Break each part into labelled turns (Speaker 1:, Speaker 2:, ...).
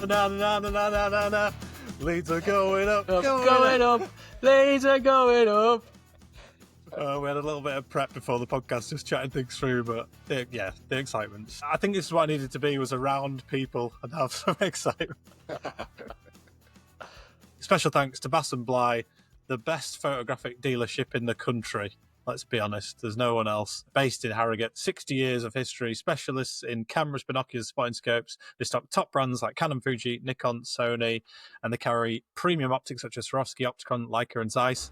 Speaker 1: Na na na na na na na. Leeds are going up.
Speaker 2: Going up. Leeds are going up.
Speaker 1: We had a little bit of prep before the podcast, just chatting things through, but the excitement. I think this is what I needed to be, was around people and have some excitement. Special thanks to Bass and Bly, the best photographic dealership in the country. Let's be honest, there's no one else. Based in Harrogate, 60 years of history, specialists in cameras, binoculars, spotting scopes. They stock top brands like Canon, Fuji, Nikon, Sony, and they carry premium optics such as Swarovski, Opticon, Leica and Zeiss.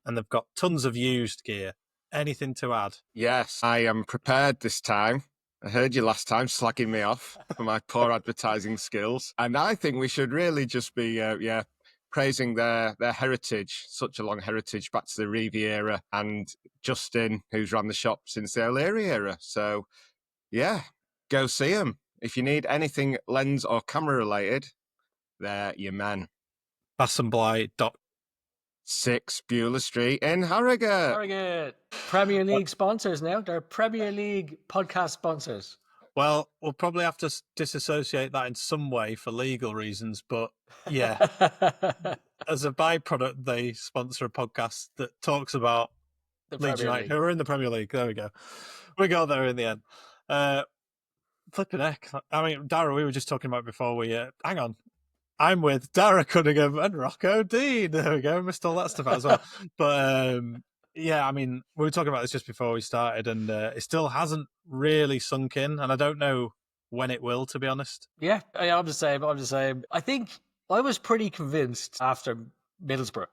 Speaker 1: And they've got tons of used gear. Anything to add?
Speaker 3: Yes, I am prepared this time. I heard you last time slagging me off for my poor advertising skills. And I think we should really just be, praising their heritage, such a long heritage back to the Reeve era, and Justin, who's run the shop since the O'Leary era. So, yeah, go see them. If you need anything lens or camera related, they're your man.
Speaker 1: Bassandbly.com.
Speaker 3: 6 Beulah Street in Harrogate.
Speaker 2: Harrogate. Premier League sponsors now. They're Premier League podcast sponsors.
Speaker 1: Well, we'll probably have to disassociate that in some way for legal reasons, but yeah, as a byproduct, they sponsor a podcast that talks about Leeds United, who are in the Premier League. There we go. We got there in the end. Flipping heck. I mean, Dara, we were just talking about before we... hang on. I'm with Dara Cunningham and Rocco Dean. There we go. Missed all that stuff out as well. But... yeah, I mean, we were talking about this just before we started, and it still hasn't really sunk in, and I don't know when it will, to be honest.
Speaker 2: Yeah, I'm the same. I think I was pretty convinced after Middlesbrough.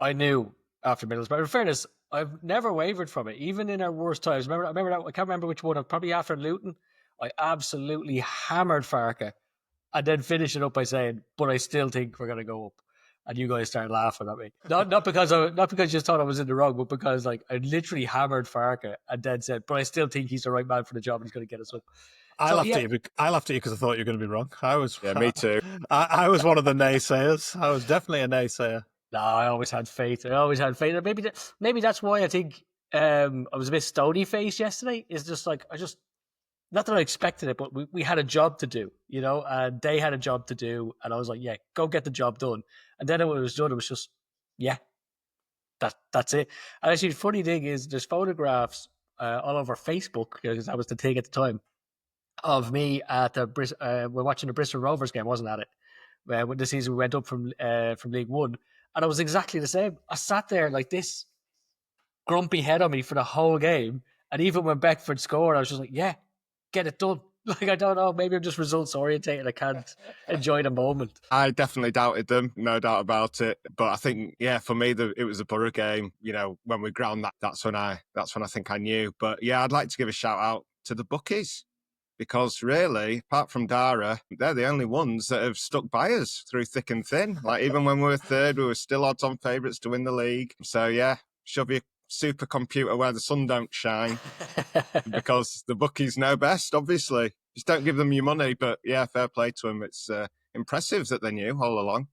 Speaker 2: I knew after Middlesbrough. In fairness, I've never wavered from it, even in our worst times. I can't remember which one. Probably after Luton, I absolutely hammered Farke, and then finished it up by saying, "But I still think we're going to go up." And you guys started laughing at me. Not because you just thought I was in the wrong, but because I literally hammered Farke and then said, "But I still think he's the right man for the job. And he's going to get us up."
Speaker 1: I laughed at you because I thought you were going to be wrong.
Speaker 3: Me too.
Speaker 1: I was one of the naysayers. I was definitely a naysayer.
Speaker 2: No, I always had faith. Maybe that's why I think I was a bit stony faced yesterday. It's just not that I expected it, but we had a job to do, and they had a job to do, and I was like, yeah, go get the job done. And then when it was done, it was just, yeah, that's it. And actually, the funny thing is, there's photographs all over Facebook, because that was the thing at the time, of me at we're watching the Bristol Rovers game, wasn't that it? When the season we went up from League One, and I was exactly the same. I sat there like this, grumpy head on me for the whole game, and even when Beckford scored, I was just like, yeah, get it done. I don't know, maybe I'm just results orientated. I can't enjoy the moment.
Speaker 3: I definitely doubted them, no doubt about it. But I think, for me, it was a Borough game. When we ground that's when I think I knew. But yeah, I'd like to give a shout out to the bookies, because really, apart from Dara, they're the only ones that have stuck by us through thick and thin. Like, even when we were third, we were still odds-on favourites to win the league. So yeah, shove your supercomputer where the sun don't shine, because the bookies know best, obviously. Just don't give them your money, but yeah, fair play to them. It's impressive that they knew all along.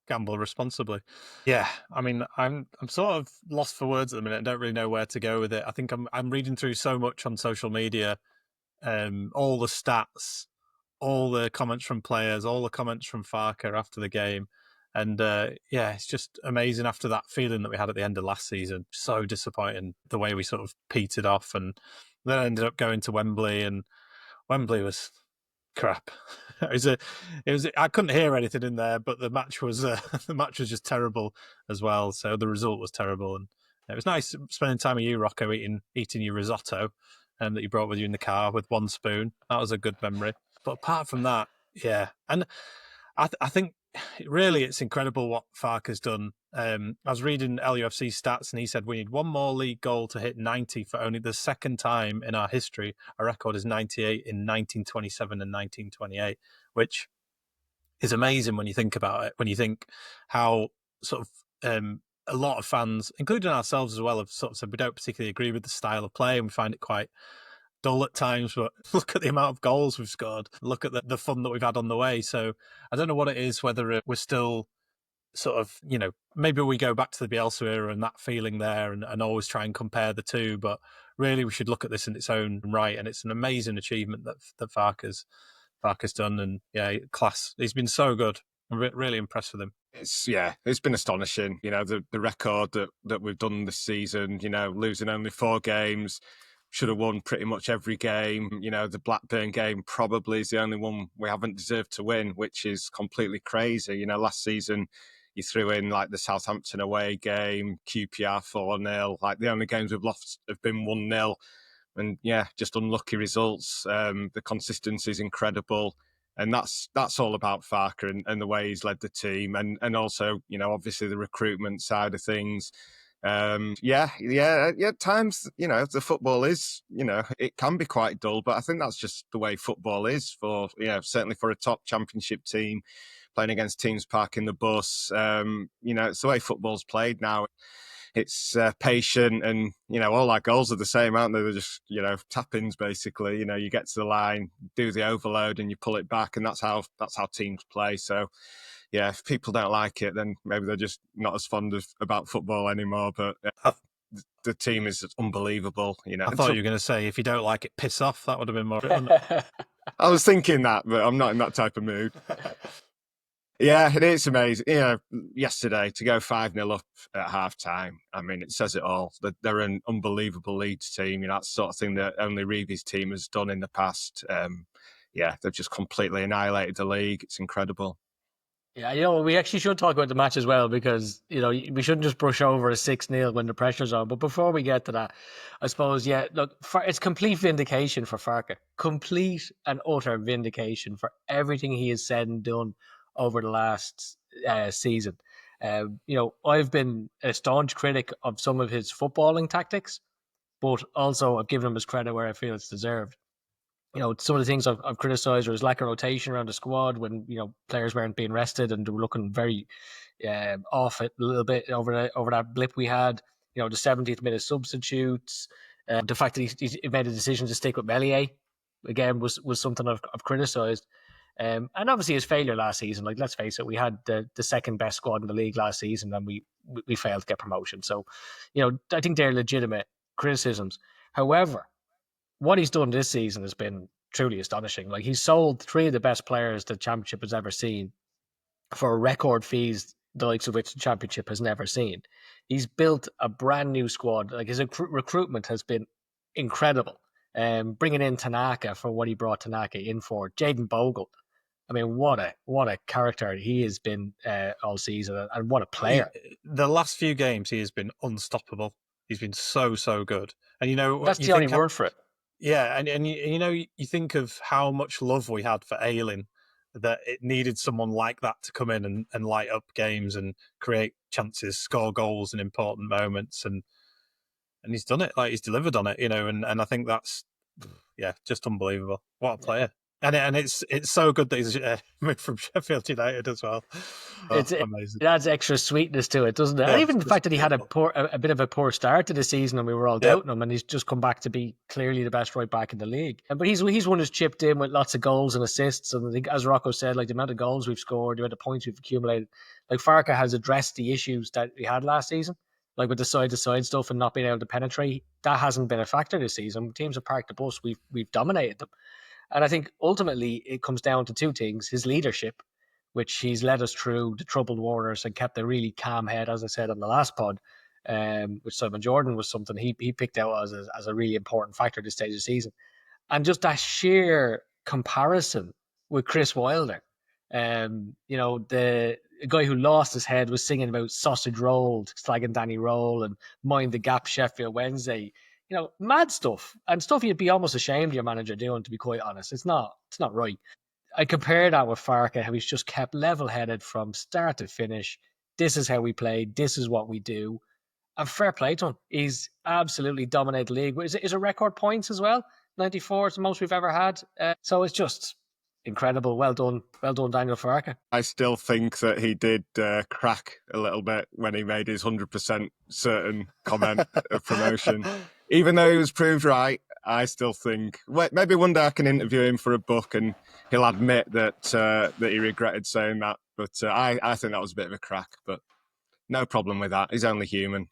Speaker 1: Gamble responsibly. Yeah, I mean, I'm sort of lost for words at the minute. I don't really know where to go with it. I think I'm reading through so much on social media, all the stats, all the comments from players, all the comments from Farke after the game. And it's just amazing after that feeling that we had at the end of last season. So disappointing the way we sort of petered off, and then ended up going to Wembley, and Wembley was crap. It was. I couldn't hear anything in there, but the match was just terrible as well. So the result was terrible, and it was nice spending time with you, Rocco, eating your risotto, that you brought with you in the car with one spoon. That was a good memory. But apart from that, yeah, and I think. Really, it's incredible what Farke has done. I was reading LUFC stats, and he said we need one more league goal to hit 90 for only the second time in our history. Our record is 98 in 1927 and 1928, which is amazing when you think about it. When you think how sort of a lot of fans, including ourselves as well, have sort of said we don't particularly agree with the style of play, and we find it quite dull at times, but look at the amount of goals we've scored. Look at the fun that we've had on the way. So I don't know what it is, whether we're still sort of, maybe we go back to the Bielsa era and that feeling there, and always try and compare the two. But really, we should look at this in its own right. And it's an amazing achievement that Farke's Farke's done, and yeah, class. He's been so good. I'm really impressed with him.
Speaker 3: It's been astonishing. The record that we've done this season. Losing only 4 games, should have won pretty much every game. The Blackburn game probably is the only one we haven't deserved to win, which is completely crazy. Last season you threw in like the Southampton away game, QPR 4-0. Like the only games we've lost have been 1-0. And yeah, just unlucky results. The consistency is incredible. And that's all about Farke and the way he's led the team. And also, obviously the recruitment side of things. At times, the football is, it can be quite dull, but I think that's just the way football is for, certainly for a top championship team playing against teams parking the bus. It's the way football's played now. It's patient, and all our goals are the same, aren't they? They're just tap-ins basically. You get to the line, do the overload, and you pull it back, and that's how teams play. So yeah, if people don't like it, then maybe they're just not as fond about football anymore. But the team is unbelievable.
Speaker 1: I thought you were going to say, if you don't like it, piss off. That would have been more.
Speaker 3: I was thinking that, but I'm not in that type of mood. Yeah, it is amazing. Yesterday to go 5-0 up at half time, I mean, it says it all. They're an unbelievable Leeds team. That's the sort of thing that only Reevy's team has done in the past. They've just completely annihilated the league. It's incredible.
Speaker 2: Yeah, we actually should talk about the match as well, because, we shouldn't just brush over a 6-0 when the pressure's on. But before we get to that, I suppose, look, it's complete vindication for Farke. Complete and utter vindication for everything he has said and done over the last season. I've been a staunch critic of some of his footballing tactics, but also I've given him his credit where I feel it's deserved. Some of the things I've criticised are his lack of rotation around the squad when, players weren't being rested and they were looking very off it a little bit over that blip we had. The 70th minute substitutes, the fact that he made a decision to stick with Meslier, again, was something I've criticised. And obviously his failure last season, like, let's face it, we had the second best squad in the league last season and we failed to get promotion. So, I think they're legitimate criticisms. However, what he's done this season has been truly astonishing. Like, he's sold 3 of the best players the Championship has ever seen for record fees, the likes of which the Championship has never seen. He's built a brand new squad. Like, his recruitment has been incredible. Bringing in Tanaka for what he brought Tanaka in for. Jayden Bogle. I mean, what a character he has been all season, and what a player.
Speaker 1: The last few games, he has been unstoppable. He's been so good. And
Speaker 2: that's the only word for it.
Speaker 1: Yeah, and you think of how much love we had for Elland, that it needed someone like that to come in and light up games and create chances, score goals in important moments, and he's done it. Like, he's delivered on it, and I think that's just unbelievable. What a player. And it's so good that he's moved from Sheffield United as well.
Speaker 2: It's amazing. It adds extra sweetness to it, doesn't it? Yeah, and even the fact that he had a bit of a poor start to the season and we were all doubting him, and he's just come back to be clearly the best right back in the league. But he's one who's chipped in with lots of goals and assists. And I think, as Rocco said, like, the amount of goals we've scored, the amount of points we've accumulated, like, Farke has addressed the issues that we had last season, like with the side-to-side stuff and not being able to penetrate. That hasn't been a factor this season. Teams have parked the bus. We've dominated them. And I think ultimately it comes down to 2 things: his leadership, which he's led us through the troubled waters and kept a really calm head, as I said on the last pod, which Simon Jordan was something he picked out as a really important factor at this stage of the season. And just that sheer comparison with Chris Wilder. The guy who lost his head was singing about sausage roll, slagging Danny Roll and mind the gap Sheffield Wednesday. Mad stuff, and stuff you'd be almost ashamed of your manager doing, to be quite honest. It's not right. I compare that with Farke, how he's just kept level-headed from start to finish. This is how we play. This is what we do. And fair play to him. He's absolutely dominated the league. Is it record points as well? 94 is the most we've ever had. So it's just incredible. Well done, Daniel Farke.
Speaker 3: I still think that he did crack a little bit when he made his 100% certain comment of promotion. Even though he was proved right, I still think, maybe one day I can interview him for a book and he'll admit that he regretted saying that. But I think that was a bit of a crack, but no problem with that. He's only human.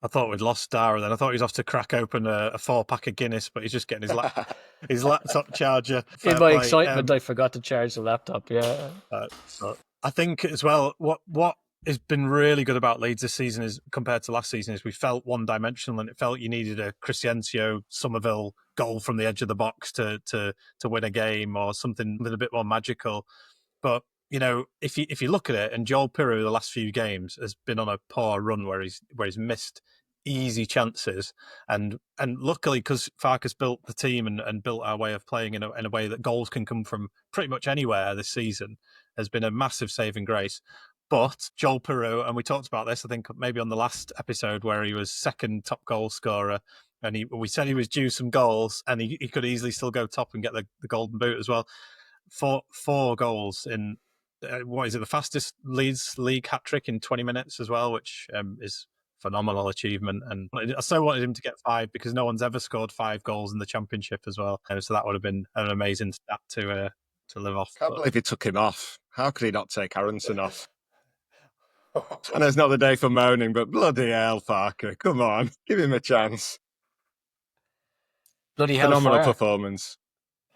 Speaker 1: I thought we'd lost Dara then. I thought he was off to crack open a 4-pack of Guinness, but he's just getting his laptop charger. Fair
Speaker 2: In my
Speaker 1: play.
Speaker 2: excitement, I forgot to charge the laptop. Yeah.
Speaker 1: So I think as well, what has been really good about Leeds this season is compared to last season is we felt one-dimensional, and it felt you needed a Crescencio Somerville goal from the edge of the box to win a game, or something a little bit more magical. But you know, if you look at it, and Joel Piroe the last few games has been on a poor run where he's missed easy chances, and luckily because Farke's built the team and built our way of playing in a way that goals can come from pretty much anywhere this season, has been a massive saving grace. But Joel Piroe, and we talked about this, I think maybe on the last episode where he was second top goal scorer, and we said he was due some goals, and he could easily still go top and get the golden boot as well. Four goals in what is it, the fastest Leeds league hat trick in 20 minutes as well, which is phenomenal achievement. And I so wanted him to get 5 because no one's ever scored 5 goals in the Championship as well. So that would have been an amazing stat to live off.
Speaker 3: Can't believe he took him off. How could he not take Aronson off? I know it's not the day for moaning, but bloody hell, Farke, come on, give him a chance.
Speaker 2: Bloody hell,
Speaker 3: Phenomenal
Speaker 2: fire.
Speaker 3: performance.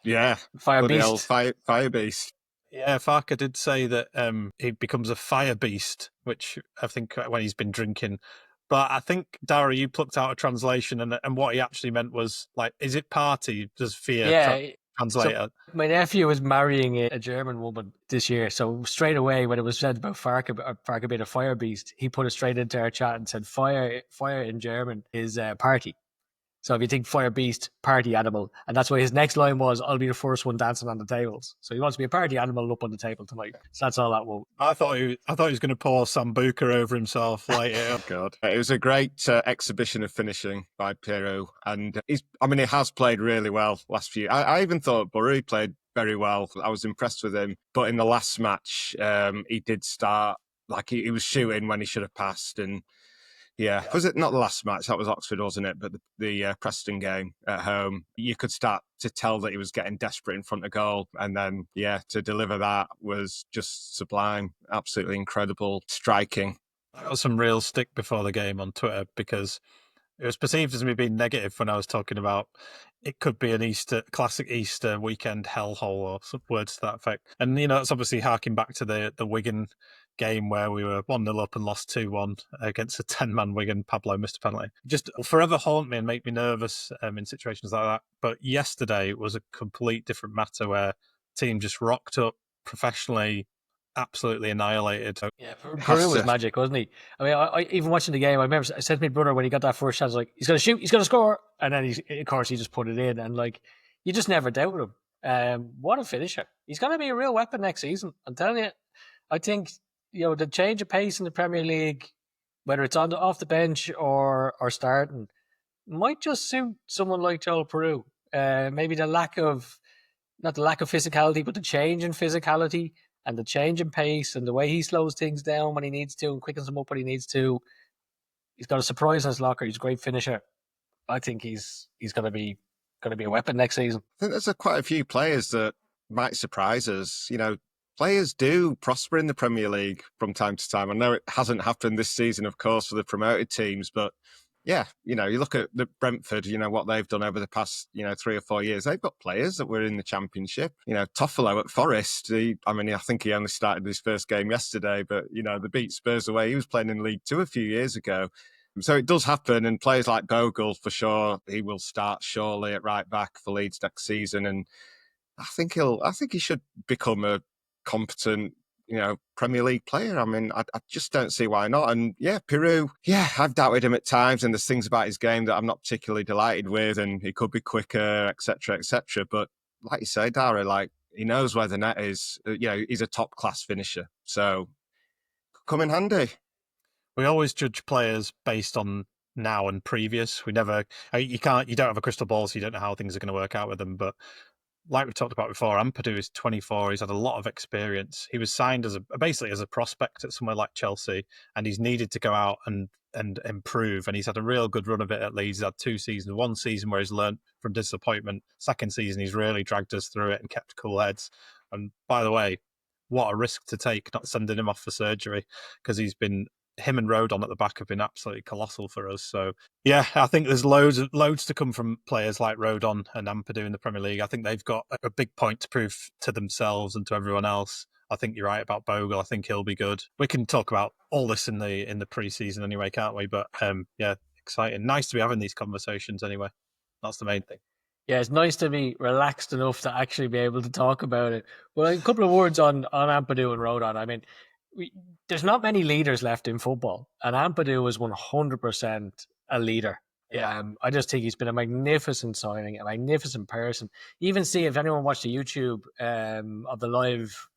Speaker 3: Yeah,
Speaker 2: Fire
Speaker 3: bloody
Speaker 2: beast.
Speaker 3: hell, fire beast.
Speaker 1: Yeah, Farke did say that he becomes a fire beast, which I think when he's been drinking. But I think, Dara, you plucked out a translation, and what he actually meant was, like, is it party? Does fear translate?
Speaker 2: So my nephew was marrying a German woman this year, so straight away when it was said about Farke being a fire beast, he put it straight into our chat and said, fire in German is party. So if you think fire beast, party animal, and that's why his next line was, "I'll be the first one dancing on the tables." So he wants to be a party animal up on the table tonight. So that's all that was.
Speaker 1: I thought he was going to pour Sambuca over himself. Like,
Speaker 3: Oh God, it was a great exhibition of finishing by Piroe, and he has played really well last few. I even thought Burry played very well. I was impressed with him, but in the last match, he did start like he was shooting when he should have passed, and. Yeah, was it not the last match? That was Oxford, wasn't it? But the Preston game at home, you could start to tell that he was getting desperate in front of goal. And then, to deliver that was just sublime. Absolutely incredible striking.
Speaker 1: I got some real stick before the game on Twitter because it was perceived as me being negative when I was talking about it could be an classic Easter weekend hellhole or some words to that effect. And, it's obviously harking back to the Wigan game where we were 1-0 up and lost 2-1 against a 10-man Wigan. Pablo missed a penalty. Just forever haunt me and make me nervous in situations like that. But yesterday was a complete different matter where the team just rocked up professionally, absolutely annihilated.
Speaker 2: Yeah, Piroe was magic, wasn't he? I mean, I even watching the game, I remember I said to my brother when he got that first chance, like, he's going to shoot, he's going to score. And then, of course, he just put it in. And, like, you just never doubted him. What a finisher. He's going to be a real weapon next season. I'm telling you, I think, the change of pace in the Premier League, whether it's off the bench or starting, might just suit someone like Joel Piroe. Maybe not the lack of physicality, but the change in physicality and the change in pace and the way he slows things down when he needs to and quickens them up when he needs to. He's got a surprise in his locker. He's a great finisher. I think he's going to be a weapon next season.
Speaker 3: I think there's quite a few players that might surprise us. Players do prosper in the Premier League from time to time. I know it hasn't happened this season, of course, for the promoted teams, but yeah, you look at the Brentford, what they've done over the past, 3 or 4 years. They've got players that were in the Championship. Toffolo at Forest, I think he only started his first game yesterday, but, they beat Spurs away. He was playing in League Two a few years ago. So it does happen, and players like Bogle, for sure, he will start surely at right back for Leeds next season, and I think he should become a competent, Premier League player. I just don't see why not. And Piroe, I've doubted him at times, and there's things about his game that I'm not particularly delighted with, and he could be quicker, etc., etc. But like you say, Dara, like, he knows where the net is. He's a top class finisher, so come in handy.
Speaker 1: We always judge players based on now and previous. You don't have a crystal ball, so you don't know how things are going to work out with them. But like we talked about before, Ampadu is 24. He's had a lot of experience. He was signed basically as a prospect at somewhere like Chelsea, and he's needed to go out and improve. And he's had a real good run of it at Leeds. He's had 2 seasons. 1 season where he's learned from disappointment. 2nd season, he's really dragged us through it and kept cool heads. And by the way, what a risk to take not sending him off for surgery, because he's been him and Rodon at the back have been absolutely colossal for us. So yeah, I think there's loads to come from players like Rodon and Ampadu in the Premier League. I think they've got a big point to prove to themselves and to everyone else. I think you're right about Bogle. I think he'll be good. We can talk about all this in the pre-season anyway, can't we? But yeah, exciting. Nice to be having these conversations anyway. That's the main thing.
Speaker 2: Yeah, it's nice to be relaxed enough to actually be able to talk about it. Well, a couple of words on Ampadu and Rodon. I mean, there's not many leaders left in football, and Ampadu is 100% a leader. Yeah, I just think he's been a magnificent signing, a magnificent person. Even see if anyone watched the YouTube of the live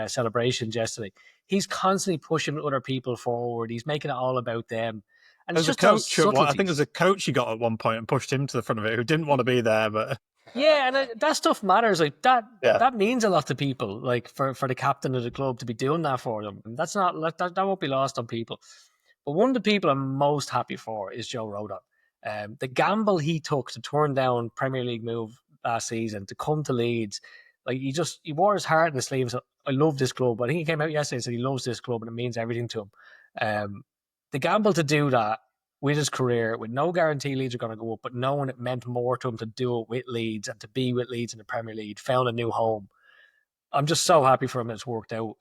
Speaker 2: celebrations yesterday, he's constantly pushing other people forward. He's making it all about them. And
Speaker 1: there's a coach. I think there's a coach he got at one point and pushed him to the front of it who didn't want to be there, but.
Speaker 2: Yeah, and that stuff matters. Like that means a lot to people. Like for the captain of the club to be doing that for them, and that's not that won't be lost on people. But one of the people I'm most happy for is Joe Rodon. The gamble he took to turn down Premier League move last season to come to Leeds, like he wore his heart in his sleeves. I love this club. I think he came out yesterday and said he loves this club and it means everything to him. The gamble to do that with his career, with no guarantee Leeds are going to go up, but knowing it meant more to him to do it with Leeds and to be with Leeds in the Premier League, found a new home. I'm just so happy for him it's worked out.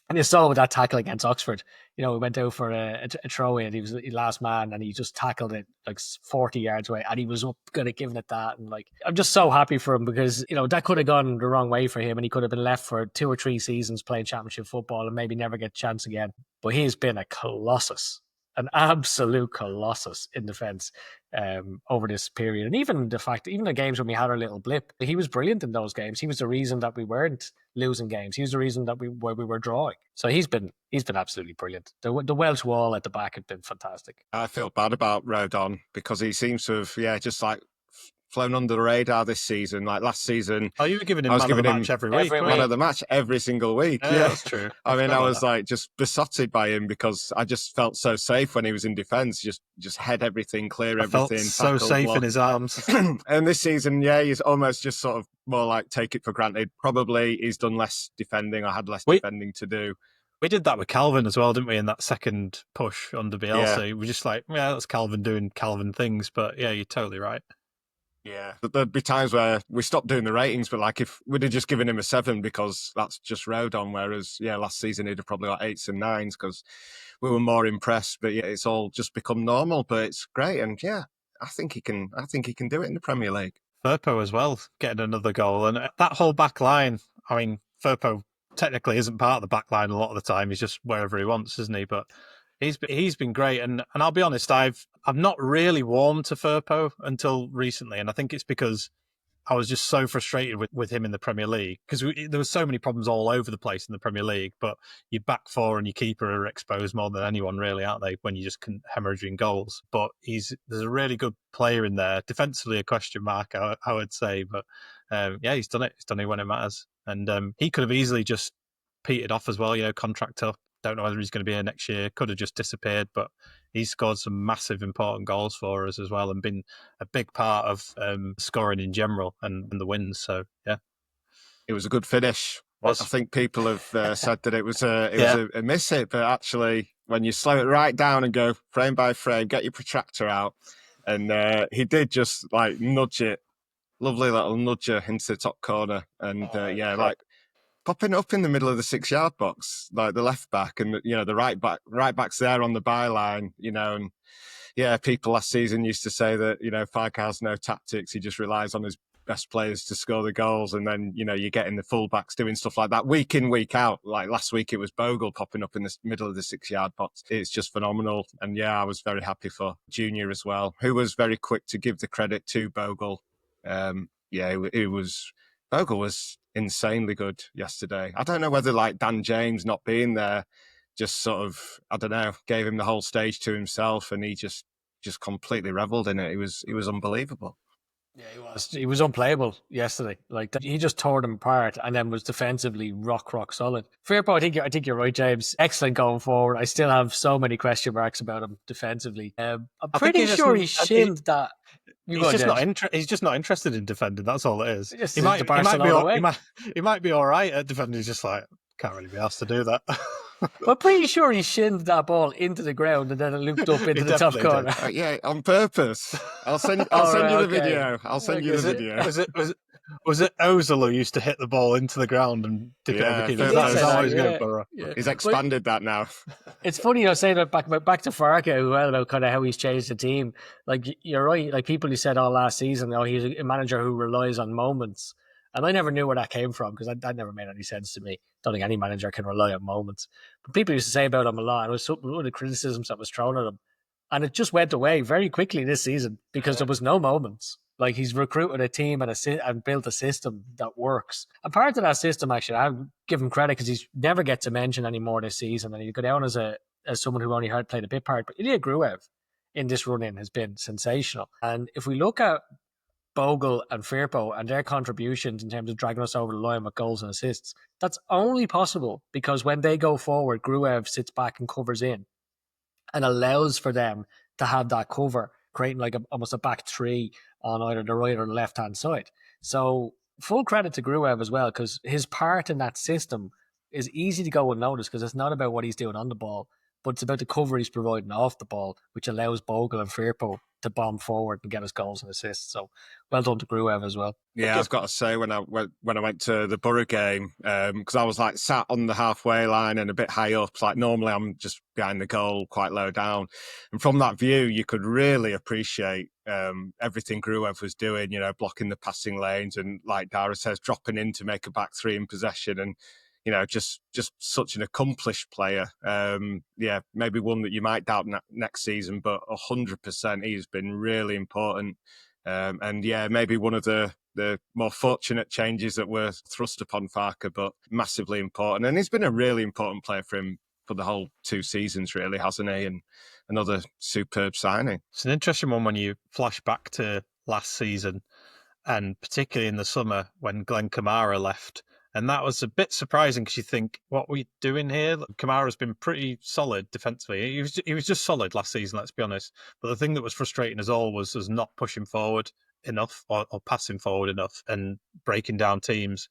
Speaker 2: And you saw with that tackle against Oxford, he went out for a throw-in. He was the last man and he just tackled it like 40 yards away and he was up good at giving it that. And like, I'm just so happy for him because, that could have gone the wrong way for him and he could have been left for 2 or 3 seasons playing championship football and maybe never get a chance again. But he's been a colossus. An absolute colossus in defence over this period. And even the games when we had our little blip, he was brilliant in those games. He was the reason that we weren't losing games. He was the reason that we were drawing. So he's been absolutely brilliant. The Welsh wall at the back had been fantastic.
Speaker 3: I feel bad about Rodon because he seems to have, just like flown under the radar this season. Like last season,
Speaker 1: you were giving him man of the match every week.
Speaker 3: Man of the match every single week.
Speaker 1: Yeah, that's true.
Speaker 3: I mean, I was like just besotted by him because I just felt so safe when he was in defence. Just head everything, clear everything.
Speaker 1: So safe in his arms.
Speaker 3: And this season, he's almost just sort of more like take it for granted. Probably he's done less defending or had less defending to do.
Speaker 1: We did that with Calvin as well, didn't we? In that second push under Bielsa, we're just like, that's Calvin doing Calvin things. But yeah, you're totally right.
Speaker 3: Yeah, there'd be times where we stopped doing the ratings, but like if we'd have just given him a 7 because that's just Rodon, whereas last season he'd have probably got 8s and 9s because we were more impressed. But it's all just become normal. But it's great, and I think he can do it in the Premier League.
Speaker 1: Firpo as well, getting another goal, and that whole back line. I mean, Firpo technically isn't part of the back line a lot of the time. He's just wherever he wants, isn't he? But he's been great, and I'll be honest, I've not really warmed to Firpo until recently, and I think it's because I was just so frustrated with him in the Premier League because there were so many problems all over the place in the Premier League. But your back four and your keeper are exposed more than anyone, really, aren't they? When you just can hemorrhaging goals. But there's a really good player in there. Defensively, a question mark, I would say, but he's done it. He's done it when it matters, and he could have easily just petered off as well. Contract up. Don't know whether he's going to be here next year. Could have just disappeared, but he's scored some massive important goals for us as well and been a big part of scoring in general and the wins. So, yeah.
Speaker 3: It was a good finish. I think people have said that it was a miss hit, but actually when you slow it right down and go frame by frame, get your protractor out, and he did just like nudge it, lovely little nudger into the top corner, and like popping up in the middle of the 6-yard box, like the left back and the right back's there on the byline, and people last season used to say that Farke has no tactics, he just relies on his best players to score the goals, and then you're getting the fullbacks doing stuff like that week in, week out. Like last week it was Bogle popping up in the middle of the 6-yard box. It's just phenomenal, and I was very happy for Junior as well, who was very quick to give the credit to Bogle. Bogle was insanely good yesterday. I don't know whether like Dan James not being there just sort of, I don't know, gave him the whole stage to himself, and he just completely revelled in it. It was unbelievable.
Speaker 2: Yeah, he was. He was unplayable yesterday. Like he just tore them apart, and then was defensively rock solid. Firpo, I think you're right, James. Excellent going forward. I still have so many question marks about him defensively. I'm pretty sure he shinned that.
Speaker 1: He's just not interested in defending. That's all it is. He might be all right at defending. He's just like, can't really be asked to do that.
Speaker 2: I'm pretty sure he shinned that ball into the ground and then it looped up into the top corner.
Speaker 3: Yeah, on purpose. I'll send you the video. I'll send you the video.
Speaker 1: Was it Ozil who used to hit the ball into the ground and dip it over keepers?
Speaker 3: That's
Speaker 1: how he's going for.
Speaker 3: He's expanded that now.
Speaker 2: It's funny, saying that back to Farke as well, about kind of how he's changed the team. Like, you're right. Like, people who said all last season, he's a manager who relies on moments. And I never knew where that came from, because that never made any sense to me. Don't think any manager can rely on moments. But people used to say about him a lot. And it was one of the criticisms that was thrown at him. And it just went away very quickly this season because there was no moments. Like, he's recruited a team and built a system that works. And part of that system, actually, I give him credit because he never gets a mention anymore this season. And he go down as someone who only played a bit part. But Ilya Gruev in this run-in has been sensational. And if we look at Bogle and Firpo and their contributions in terms of dragging us over the line with goals and assists, that's only possible because when they go forward, Gruev sits back and covers in and allows for them to have that cover, creating like almost a back three on either the right or the left-hand side. So full credit to Gruev as well, because his part in that system is easy to go unnoticed because it's not about what he's doing on the ball, but it's about the cover he's providing off the ball, which allows Bogle and Firpo to bomb forward and get us goals and assists. So well done to Gruev as well.
Speaker 3: Yeah, I've got to say, when I went to the Borough game, because I was like sat on the halfway line and a bit high up, like normally I'm just behind the goal, quite low down. And from that view, you could really appreciate everything Gruev was doing, blocking the passing lanes and, like Dara says, dropping in to make a back three in possession. And just such an accomplished player. Yeah, maybe one that you might doubt next season, but 100% he's been really important. And yeah, maybe one of the more fortunate changes that were thrust upon Farke, but massively important. And he's been a really important player for him for the whole 2 seasons, really, hasn't he? And another superb signing.
Speaker 1: It's an interesting one when you flash back to last season, and particularly in the summer when Glenn Kamara left. And that was a bit surprising because you think, what are we doing here? Kamara's been pretty solid defensively. He was just solid last season, let's be honest. But the thing that was frustrating us all was us not pushing forward enough or passing forward enough and breaking down teams.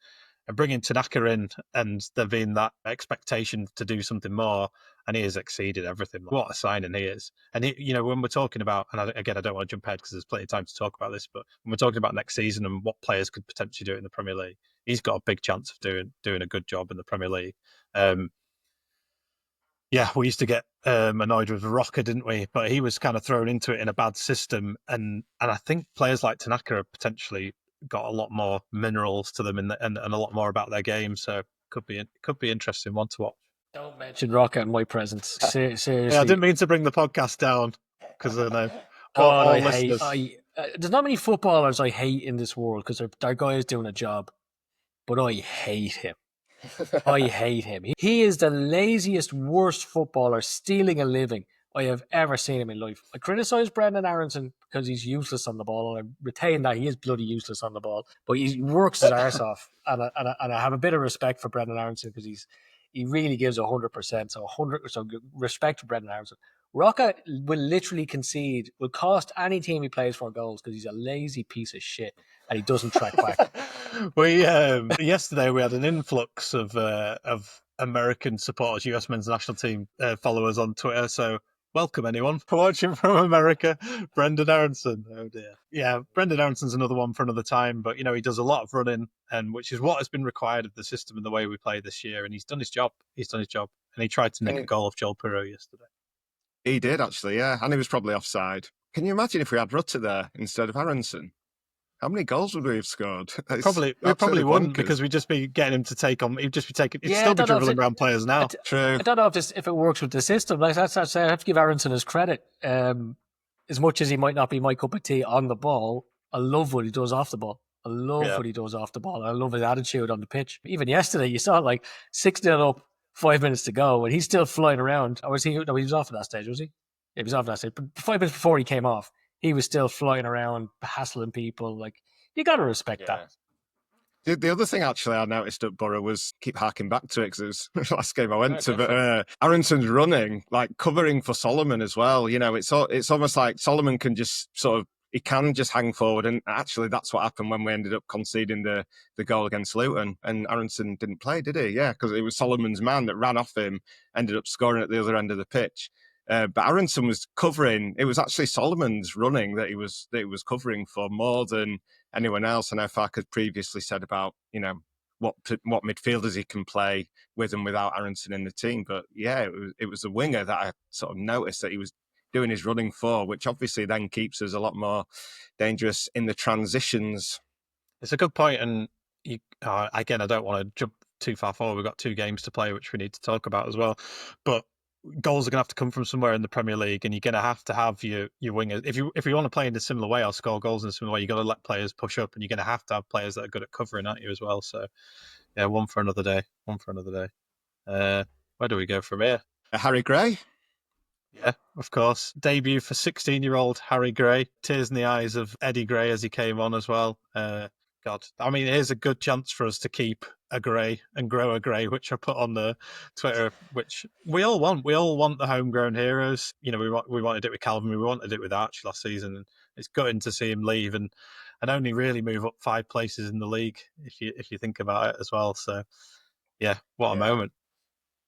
Speaker 1: And bringing Tanaka in and there being that expectation to do something more, and he has exceeded everything. What a signing he is. And, when we're talking about, and again, I don't want to jump ahead because there's plenty of time to talk about this, but when we're talking about next season and what players could potentially do it in the Premier League, he's got a big chance of doing a good job in the Premier League. Yeah, we used to get annoyed with Rocker, didn't we? But he was kind of thrown into it in a bad system. And I think players like Tanaka have potentially got a lot more minerals to them and a lot more about their game. So could be interesting one to watch.
Speaker 2: Don't mention Rocker in my presence. Seriously.
Speaker 1: Yeah, I didn't mean to bring the podcast down because I know.
Speaker 2: There's not many footballers I hate in this world because they're guys doing a job, but I hate him. I hate him. He is the laziest, worst footballer stealing a living I have ever seen him in life. I criticise Brendan Aronson because he's useless on the ball, and I retain that he is bloody useless on the ball, but he works his arse off, and I have a bit of respect for Brendan Aronson because he really gives 100%. So respect to Brendan Aronson. Rocca will literally concede, will cost any team he plays for goals because he's a lazy piece of shit and he doesn't track back.
Speaker 1: Yesterday we had an influx of American supporters, US men's national team followers on Twitter. So welcome anyone for watching from America. Brendan Aronson. Oh dear. Yeah, Brendan Aronson's another one for another time, but he does a lot of running, and which is what has been required of the system and the way we play this year. And he's done his job. And he tried to nick a goal off Joel Pirou yesterday.
Speaker 3: He did actually, yeah, and he was probably offside. Can you imagine if we had Rutter there instead of Aronson? How many goals would we have scored? We
Speaker 1: probably wouldn't because we'd just be getting him to take on. He'd just be taking. He'd still be dribbling around players now.
Speaker 3: True.
Speaker 2: I don't know if it works with the system. Like I have to give Aronson his credit. As much as he might not be my cup of tea on the ball, I love what he does off the ball. I love what he does off the ball. I love his attitude on the pitch. Even yesterday, you saw 6-0 up, 5 minutes to go, and he's still flying around. Or was he? No, he was off at that stage, was he? Yeah, he was off at that stage. But 5 minutes before he came off, he was still flying around, hassling people. You got to respect that.
Speaker 3: The other thing, actually, I noticed at Borough was, keep harking back to it because it was the last game I went to, but Aronson's running, covering for Solomon as well. It's almost like Solomon can just sort of he can just hang forward. And actually, that's what happened when we ended up conceding the goal against Luton. And Aronson didn't play, did he? Yeah, because it was Solomon's man that ran off him, ended up scoring at the other end of the pitch. But Aronson was covering. It was actually Solomon's running that he was covering for more than anyone else. And Farke had previously said about, what midfielders he can play with and without Aronson in the team. But yeah, it was a winger that I sort of noticed that he was doing his running for, which obviously then keeps us a lot more dangerous in the transitions.
Speaker 1: It's a good point, and again, I don't want to jump too far forward. We've got 2 games to play, which we need to talk about as well. But goals are going to have to come from somewhere in the Premier League, and you're going to have your wingers. If you want to play in a similar way or score goals in a similar way, you've got to let players push up, and you're going to have players that are good at covering at you as well. So, yeah, one for another day. Where do we go from here?
Speaker 3: Harry Gray?
Speaker 1: Yeah, of course. Debut for 16-year-old Harry Gray. Tears in the eyes of Eddie Gray as he came on as well. God, I mean, here's a good chance for us to keep a Gray and grow a Gray, which I put on the Twitter, which we all want. We all want the homegrown heroes. We wanted it with Calvin. We wanted it with Archie last season. And it's gutting to see him leave and only really move up 5 places in the league if you think about it as well. So, yeah, what a moment.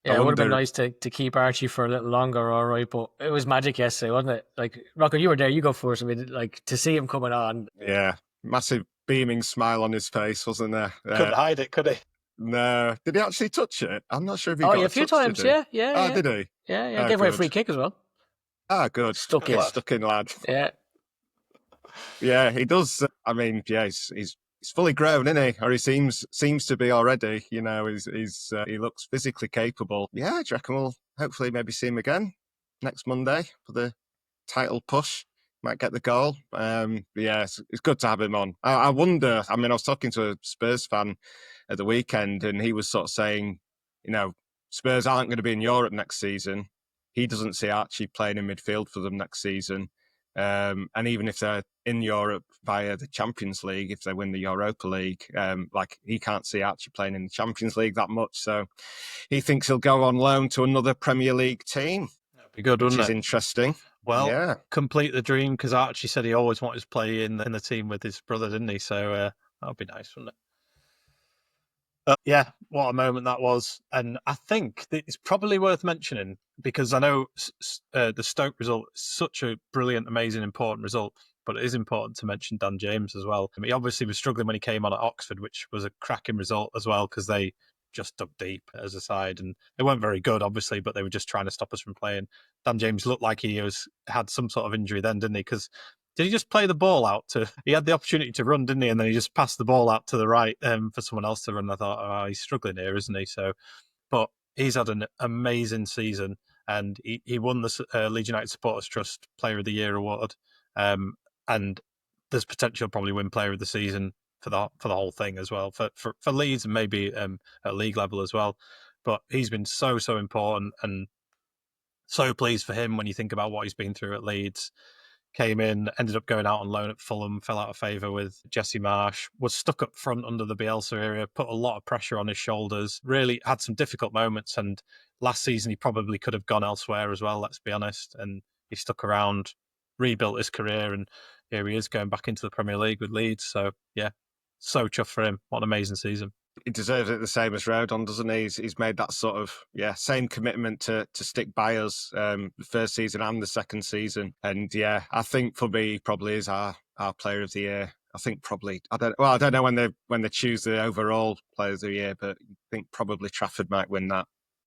Speaker 2: Yeah, it would have been nice to keep Archie for a little longer, all right, but it was magic yesterday, wasn't it? Like, Rocco, you were there, you go first. I mean, like, to see him coming on.
Speaker 3: Yeah, massive beaming smile on his face, wasn't there?
Speaker 1: Couldn't hide it, could he?
Speaker 3: No. Did he actually touch it? I'm not sure if he got
Speaker 2: a few times,
Speaker 3: yeah.
Speaker 2: Yeah.
Speaker 3: Did he?
Speaker 2: Yeah. Gave away a free kick as well.
Speaker 3: Good.
Speaker 2: Stuck
Speaker 3: in, lad.
Speaker 2: Yeah.
Speaker 3: Yeah, he does. I mean, yeah, he's fully grown, isn't he? Or he seems to be already. He looks physically capable. Yeah, I reckon we'll hopefully maybe see him again next Monday for the title push. Might get the goal. Yeah, it's good to have him on. I wonder. I mean, I was talking to a Spurs fan at the weekend, and he was sort of saying, Spurs aren't going to be in Europe next season. He doesn't see Archie playing in midfield for them next season. And even if they're in Europe via the Champions League, if they win the Europa League, he can't see Archie playing in the Champions League that much. So he thinks he'll go on loan to another Premier League team.
Speaker 1: That'd be good, wouldn't it?
Speaker 3: Which is interesting.
Speaker 1: Well,
Speaker 3: yeah.
Speaker 1: Complete the dream, because Archie said he always wanted to play in the team with his brother, didn't he? So that would be nice, wouldn't it? Yeah, what a moment that was. And I think it's probably worth mentioning, because I know the Stoke result is such a brilliant, amazing, important result, but it is important to mention Dan James as well. I mean, he obviously was struggling when he came on at Oxford, which was a cracking result as well, because they just dug deep as a side, and they weren't very good, obviously, but they were just trying to stop us from playing. Dan James looked like he had some sort of injury then, didn't he? Because did he just play the ball out he had the opportunity to run, didn't he? And then he just passed the ball out to the right for someone else to run. I thought, he's struggling here, isn't he? So, but he's had an amazing season, and he won the Leeds United Supporters Trust Player of the Year award, and there's potential probably win Player of the Season for the whole thing as well, for Leeds, and maybe at league level as well. But he's been so important, and so pleased for him when you think about what he's been through at Leeds. Came in, ended up going out on loan at Fulham, fell out of favour with Jesse Marsh, was stuck up front under the Bielsa era, put a lot of pressure on his shoulders, really had some difficult moments, and last season he probably could have gone elsewhere as well, let's be honest, and he stuck around, rebuilt his career, and here he is going back into the Premier League with Leeds. So yeah, so chuffed for him. What an amazing season.
Speaker 3: He deserves it the same as Rodon, doesn't he? He's made that sort of same commitment to stick by us the first season and the second season. And yeah, I think for me, he probably is our Player of the Year. I think probably I don't know when they choose the overall Player of the Year, but I think probably Trafford might win that.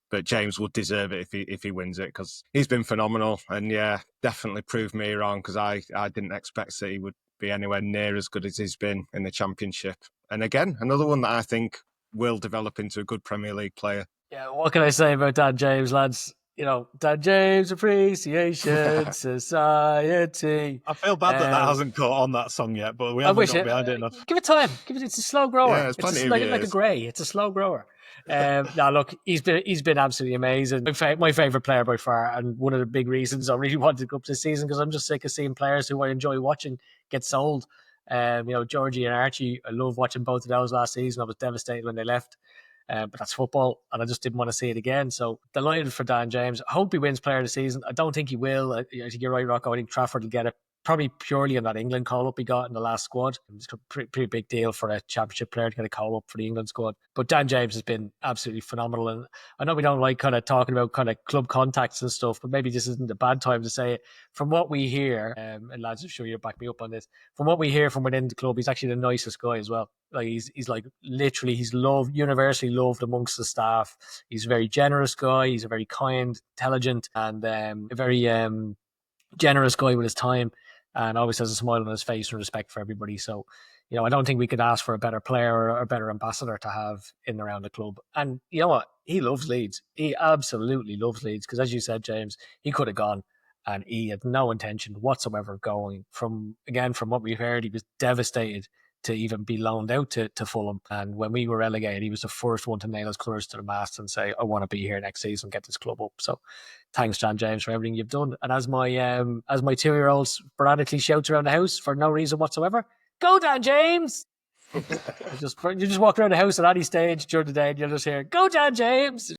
Speaker 3: But James would deserve it if he wins it, because he's been phenomenal, and yeah, definitely proved me wrong, because I didn't expect that he would be anywhere near as good as he's been in the Championship. And again, another one that I think will develop into a good Premier League player.
Speaker 2: Yeah, what can I say about Dan James, lads? Dan James Appreciation Society.
Speaker 1: I feel bad that hasn't caught on that song yet, but we haven't got behind it enough.
Speaker 2: Give it time. It's a slow grower.
Speaker 3: Yeah, it's
Speaker 2: like a Gray. It's a slow grower. Look, he's been absolutely amazing. My favourite player by far, and one of the big reasons I really wanted to go up this season, because I'm just sick of seeing players who I enjoy watching get sold. Georgie and Archie, I love watching both of those last season. I was devastated when they left, but that's football, and I just didn't want to see it again. So delighted for Dan James. I hope he wins Player of the Season. I don't think he will. I think you're right, Rocco. I think Trafford will get it. probably purely on that England call-up he got in the last squad. It was a pretty big deal for a championship player to get a call-up for the England squad. But Dan James has been absolutely phenomenal. And I know we don't like kind of talking about kind of club contacts and stuff, but maybe this isn't a bad time to say it. From what we hear, and lads, I'm sure you'll back me up on this, from what we hear from within the club, he's actually the nicest guy as well. Like he's like literally, he's loved, universally loved amongst the staff. He's a very generous guy. He's a very kind, intelligent, and a very generous guy with his time, and always has a smile on his face and respect for everybody. So, you know, I don't think we could ask for a better player or a better ambassador to have in and around the club. And you know what? He loves Leeds. He absolutely loves Leeds because, as you said, James, he could have gone and he had no intention whatsoever of going. From what we've heard, he was devastated to even be loaned out to Fulham. And when we were relegated, he was the first one to nail his colours to the mast and say, I want to be here next season, get this club up. So thanks, Dan James, for everything you've done. And as my 2-year-old sporadically shouts around the house for no reason whatsoever, go Dan James! you just walk around the house at any stage during the day and you'll just hear, go Dan James!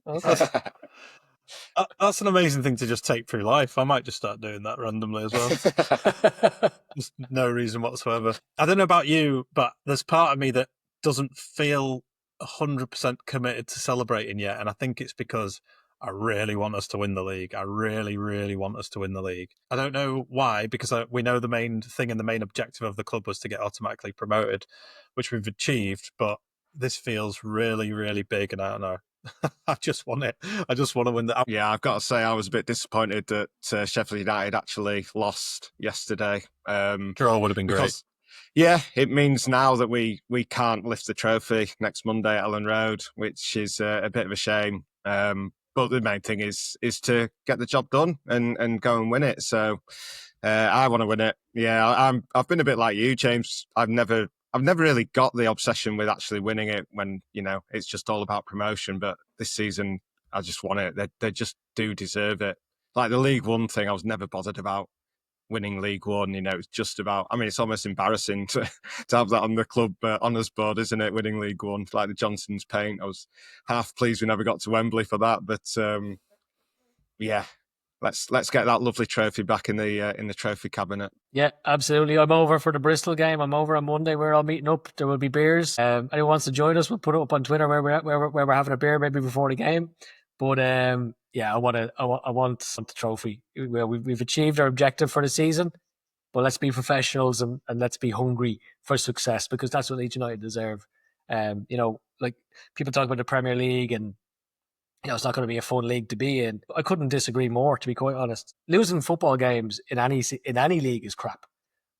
Speaker 2: Okay.
Speaker 1: That's an amazing thing to just take through life. I might just start doing that randomly as well. Just no reason whatsoever. I don't know about you, but there's part of me that doesn't feel 100% committed to celebrating yet. And I think it's because I really want us to win the league. I really, really want us to win the league. I don't know why, because we know the main thing and the main objective of the club was to get automatically promoted, which we've achieved. But this feels really, really big, and I don't know. I just want it. I just want to win the.
Speaker 3: Yeah, I've got to say I was a bit disappointed that Sheffield United actually lost yesterday.
Speaker 1: Draw would have been great.
Speaker 3: Yeah, it means now that we can't lift the trophy next Monday at Elland Road, which is a bit of a shame. But the main thing is to get the job done and go and win it. So I want to win it. Yeah, I've been a bit like you, James. I've never really got the obsession with actually winning it when, you know, it's just all about promotion. But this season, I just want it. They just do deserve it. Like the League One thing, I was never bothered about winning League One. You know, it's just about, I mean, it's almost embarrassing to have that on the club honours board, isn't it? Winning League One, like the Johnson's paint. I was half pleased we never got to Wembley for that. But yeah. Let's get that lovely trophy back in the trophy cabinet.
Speaker 2: Yeah, absolutely. I'm over for the Bristol game. I'm over on Monday. We're all meeting up. There will be beers. Anyone wants to join us, we'll put it up on Twitter where we're having a beer maybe before the game. But yeah, I want the trophy. We've achieved our objective for the season, but let's be professionals and let's be hungry for success, because that's what Leeds United deserve. You know, like people talk about the Premier League and, you know, it's not going to be a fun league to be in. I couldn't disagree more, to be quite honest. Losing football games in any league is crap,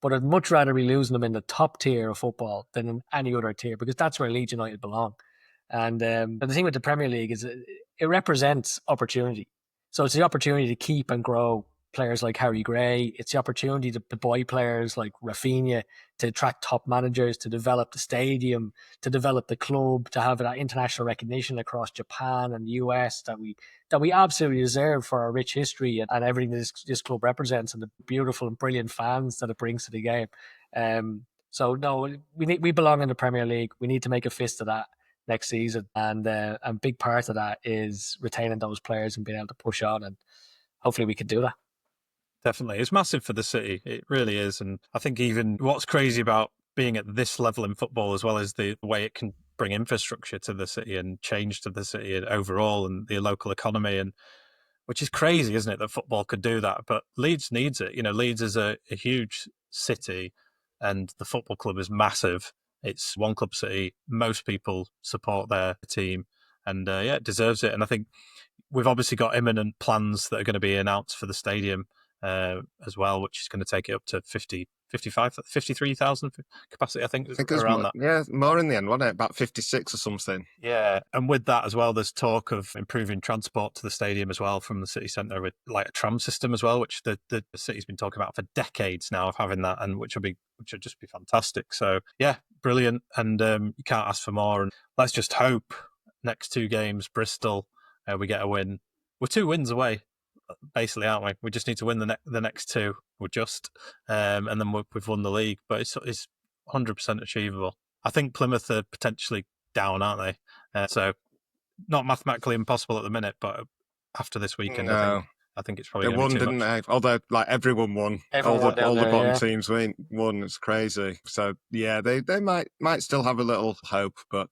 Speaker 2: but I'd much rather be losing them in the top tier of football than in any other tier, because that's where Leeds United belong. And the thing with the Premier League is it represents opportunity. So it's the opportunity to keep and grow players like Harry Gray. It's the opportunity to buy players like Rafinha, to attract top managers, to develop the stadium, to develop the club, to have that international recognition across Japan and the US that we absolutely deserve for our rich history and everything that this club represents, and the beautiful and brilliant fans that it brings to the game. So no, we belong in the Premier League. We need to make a fist of that next season, and a big part of that is retaining those players and being able to push on, and hopefully we can do that.
Speaker 1: Definitely. It's massive for the city. It really is. And I think even what's crazy about being at this level in football, as well as the way it can bring infrastructure to the city and change to the city overall and the local economy, and which is crazy, isn't it, that football could do that? But Leeds needs it. You know, Leeds is a huge city and the football club is massive. It's one club city. Most people support their team, and yeah, it deserves it. And I think we've obviously got imminent plans that are going to be announced for the stadium as well, which is going to take it up to 53,000 capacity, I think around that.
Speaker 3: Yeah, more in the end, wasn't it? About 56 or something.
Speaker 1: Yeah, and with that as well, there's talk of improving transport to the stadium as well from the city centre with like a tram system as well, which the city's been talking about for decades now, of having that, and which would just be fantastic. So yeah, brilliant, and you can't ask for more. And let's just hope next 2 games, Bristol, we get a win. We're 2 wins away, basically, aren't we? We just need to win the next 2. We're just, and then we've won the league. But it's 100% achievable. I think Plymouth are potentially down, aren't they? So not mathematically impossible at the minute, but after this weekend,
Speaker 3: No.
Speaker 1: I think I think it's probably
Speaker 3: They
Speaker 1: going to
Speaker 3: won,
Speaker 1: be too
Speaker 3: didn't
Speaker 1: much.
Speaker 3: they? Although, like, everyone won.
Speaker 2: Everyone won down
Speaker 3: all the
Speaker 2: there,
Speaker 3: bottom
Speaker 2: yeah.
Speaker 3: teams won. It's crazy. So yeah, they might still have a little hope, but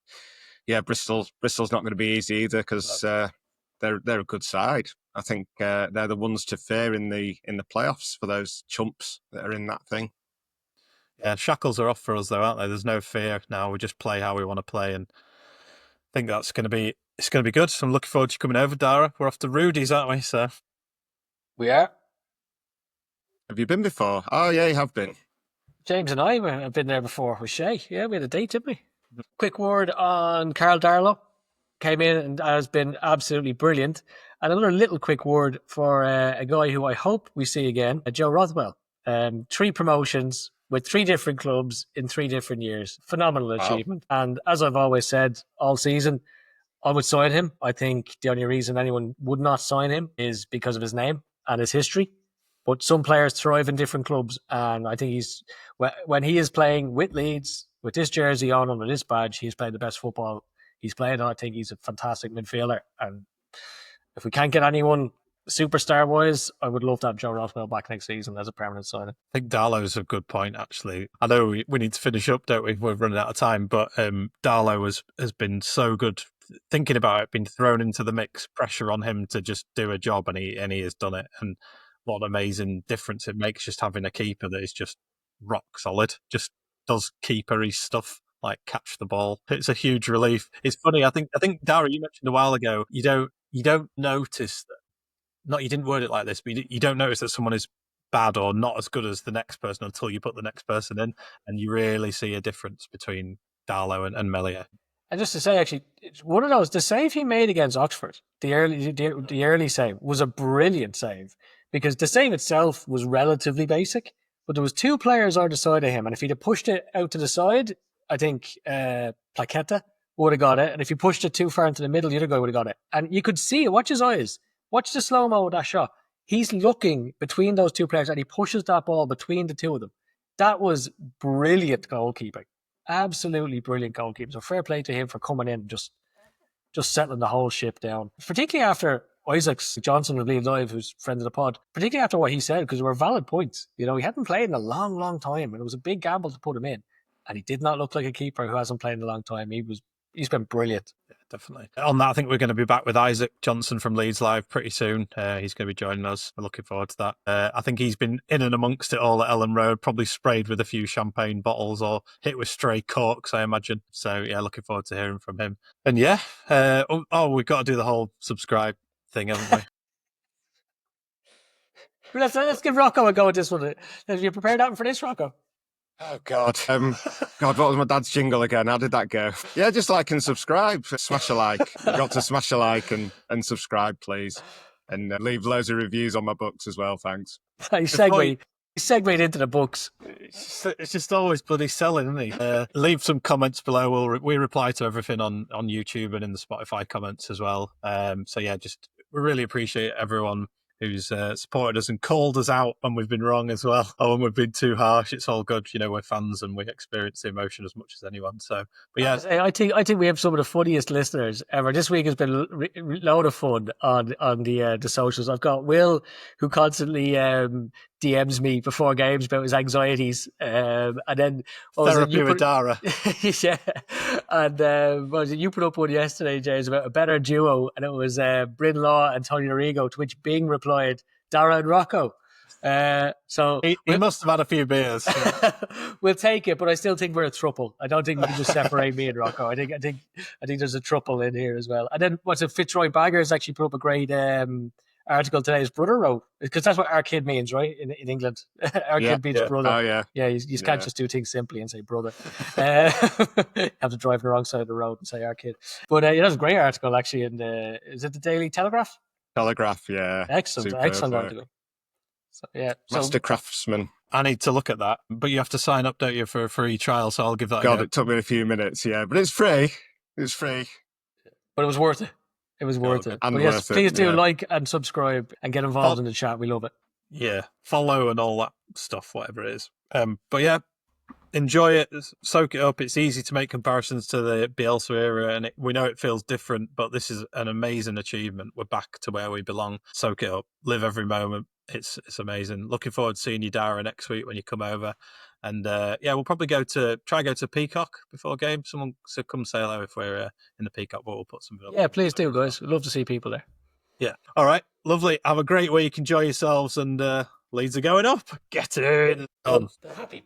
Speaker 3: yeah, Bristol's not going to be easy either because they're a good side. I think they're the ones to fear in the playoffs for those chumps that are in that thing.
Speaker 1: Yeah, shackles are off for us though, aren't they? There's no fear now. We just play how we want to play, and I think it's going to be good. So I'm looking forward to you coming over, Dara. We're off to Rudy's, aren't we? So
Speaker 2: We are.
Speaker 3: Have you been before? Oh yeah, you have been.
Speaker 2: James and I have been there before with Shay. Yeah, we had a date, didn't we? Quick word on Carl Darlow. Came in and has been absolutely brilliant. And another little quick word for a guy who I hope we see again, Joe Rothwell. 3 promotions with 3 different clubs in 3 different years. Phenomenal achievement. And as I've always said all season, I would sign him. I think the only reason anyone would not sign him is because of his name and his history. But some players thrive in different clubs. And I think when he is playing with Leeds, with this jersey on and with this badge, he's played the best football he's played. And I think he's a fantastic midfielder. And if we can't get anyone superstar wise, I would love to have Joe Rothwell back next season as a permanent signing.
Speaker 1: I think Darlow's a good point, actually. I know we need to finish up, don't we? We're running out of time, but Darlow has been so good. Thinking about it, been thrown into the mix, pressure on him to just do a job, and he has done it. And what an amazing difference it makes just having a keeper that is just rock solid, just does keepery stuff like catch the ball. It's a huge relief. It's funny. I think Dara, you mentioned a while ago, you don't notice that. Not you didn't word it like this, but you don't notice that someone is bad or not as good as the next person until you put the next person in, and you really see a difference between Darlow and Meslier.
Speaker 2: And just to say, actually, one of those, the save he made against Oxford, the early save was a brilliant save because the save itself was relatively basic, but there was 2 players either side of him, and if he'd have pushed it out to the side, I think Plaqueta would have got it, and if he pushed it too far into the middle, the other guy would have got it. And you could see it. Watch his eyes. Watch the slow-mo of that shot. He's looking between those 2 players, and he pushes that ball between the 2 of them. That was brilliant goalkeeping. Absolutely brilliant goalkeeper. So fair play to him for coming in and just settling the whole ship down. Particularly after Isaacs Johnson of Leeds Live, who's friend of the pod, particularly after what he said, because there were valid points. You know, he hadn't played in a long, long time, and it was a big gamble to put him in. And he did not look like a keeper who hasn't played in a long time. He's been brilliant.
Speaker 1: Yeah, definitely. On that, I think we're going to be back with Isaac Johnson from Leeds Live pretty soon. He's going to be joining us. We're looking forward to that. I think he's been in and amongst it all at Elland Road, probably sprayed with a few champagne bottles or hit with stray corks, I imagine. So, yeah, looking forward to hearing from him. And yeah, we've got to do the whole subscribe thing, haven't we?
Speaker 2: Let's give Rocco a go at this one. Have you prepared that for this, Rocco?
Speaker 3: Oh God! God, what was my dad's jingle again? How did that go? Yeah, just like and subscribe. Smash a like. You've got to smash a like and subscribe, please, and leave loads of reviews on my books as well. Thanks.
Speaker 2: He segued into the books.
Speaker 1: It's just always bloody selling, isn't he? Leave some comments below. We reply to everything on YouTube and in the Spotify comments as well. So yeah, we really appreciate everyone who's supported us and called us out when we've been wrong as well, or when we've been too harsh. It's all good. You know, we're fans and we experience the emotion as much as anyone. So, but yeah,
Speaker 2: I think we have some of the funniest listeners ever. This week has been a load of fun on the socials. I've got Will, who constantly DMs me before games about his anxieties, and then
Speaker 1: therapy with Dara.
Speaker 2: Yeah, and you put up one yesterday, James, about a better duo, and it was Bryn Law and Tony Arrigo, to which Bing replied, Dara and Rocco. So
Speaker 1: he must have had a few beers.
Speaker 2: We'll take it, but I still think we're a throuple. I don't think we can just separate me and Rocco. I think there's a throuple in here as well. And then Fitzroy Baggers actually put up a great article today. His brother wrote, because that's what our kid means, right? In England, our kid means brother.
Speaker 3: Oh yeah.
Speaker 2: You can't just do things simply and say brother. Have to drive the wrong side of the road and say our kid. But that was a great article actually. And is it the Daily Telegraph?
Speaker 3: Telegraph, yeah.
Speaker 2: Excellent article. So, yeah,
Speaker 3: Master craftsman.
Speaker 1: I need to look at that, but you have to sign up, don't you, for a free trial? So I'll give that.
Speaker 3: God, it took me a few minutes, yeah, but it's free. It's free,
Speaker 2: but it was worth it. It was worth it.
Speaker 3: And
Speaker 2: but yes, please do like and subscribe and get involved in the chat. We love it.
Speaker 1: Yeah, follow and all that stuff, whatever it is. But yeah, enjoy it, soak it up. It's easy to make comparisons to the Bielsa era, and we know it feels different, but this is an amazing achievement. We're back to where we belong. Soak it up, live every moment. It's amazing. Looking forward to seeing you, Dara, next week when you come over. And we'll probably go to Peacock before game. Someone should come say hello if we're in the Peacock, but we'll put something up.
Speaker 2: Yeah, please do, guys. We'd love to see people there.
Speaker 1: Yeah. All right. Lovely. Have a great week. Enjoy yourselves, and Leeds are going up. Get in. Done.
Speaker 2: They're happy.